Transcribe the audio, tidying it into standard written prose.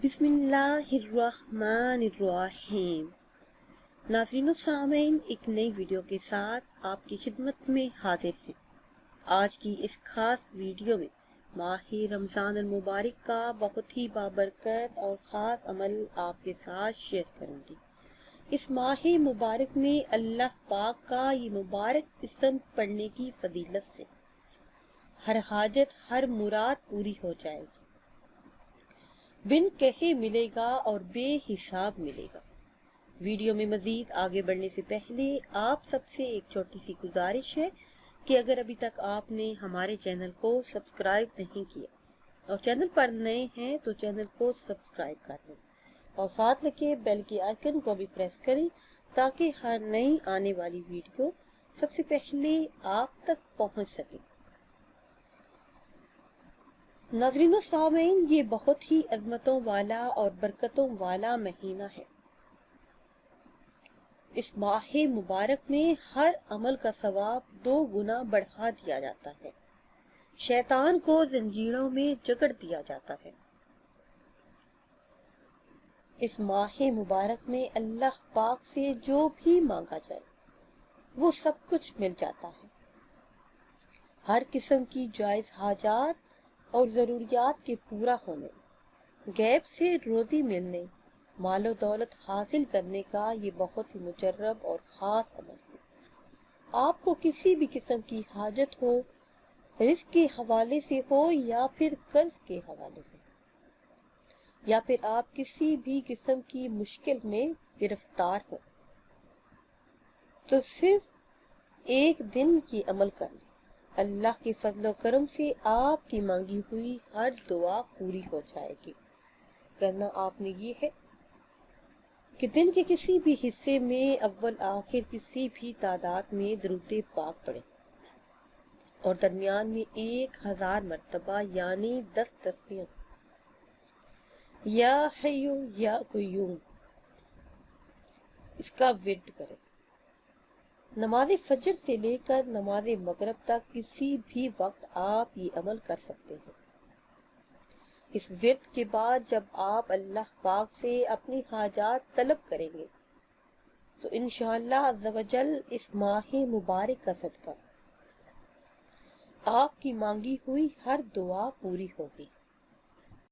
بسم اللہ الرحمن الرحیم۔ ناظرین و سامعین، ایک نئی ویڈیو کے ساتھ آپ کی خدمت میں حاضر ہیں۔ آج کی اس خاص ویڈیو میں ماہ رمضان المبارک کا بہت ہی بابرکت اور خاص عمل آپ کے ساتھ شیئر کروں گی۔ اس ماہ مبارک میں اللہ پاک کا یہ مبارک اسم پڑھنے کی فضیلت سے ہر حاجت ہر مراد پوری ہو جائے گی، بن کہے ملے گا اور بے حساب ملے گا۔ ویڈیو میں مزید آگے بڑھنے سے پہلے آپ سب سے ایک چھوٹی سی گزارش ہے کہ اگر ابھی تک آپ نے ہمارے چینل کو سبسکرائب نہیں کیا اور چینل پر نئے ہیں تو چینل کو سبسکرائب کر لیں اور ساتھ لگے بیل کے آئیکن کو بھی پریس کریں تاکہ ہر نئی آنے والی ویڈیو سب سے پہلے آپ تک پہنچ سکے۔ ناظرین و سامعین، یہ بہت ہی عظمتوں والا اور برکتوں والا مہینہ ہے۔ اس ماہ مبارک میں ہر عمل کا ثواب 2 گنا بڑھا دیا جاتا ہے، شیطان کو زنجیروں میں جکڑ دیا جاتا ہے۔ اس ماہ مبارک میں اللہ پاک سے جو بھی مانگا جائے وہ سب کچھ مل جاتا ہے۔ ہر قسم کی جائز حاجات اور ضروریات کے پورا ہونے، غیب سے روزی ملنے، مال و دولت حاصل کرنے کا یہ بہت ہی مجرب اور خاص عمل ہے۔ آپ کو کسی بھی قسم کی حاجت ہو، رزق کے حوالے سے ہو یا پھر قرض کے حوالے سے، یا پھر آپ کسی بھی قسم کی مشکل میں گرفتار ہو، تو صرف ایک دن کی عمل کر لیں، اللہ کے فضل و کرم سے آپ کی مانگی ہوئی ہر دعا پوری ہو جائے گی۔ کرنا آپ نے یہ ہے کہ دن کے کسی بھی حصے میں اول آخر کسی بھی تعداد میں درود پاک پڑھیں اور درمیان میں 1000 مرتبہ یعنی 10 تسبیح یا حیو یا قیوم اس کا ورد کریں۔ نماز فجر سے لے کر نماز مغرب تک کسی بھی وقت آپ یہ عمل کر سکتے ہیں۔ اس ورد کے بعد جب آپ اللہ پاک سے اپنی حاجات طلب کریں گے تو انشاءاللہ عز و جل اس ماہ مبارک کا صدقہ آپ کی مانگی ہوئی ہر دعا پوری ہوگی۔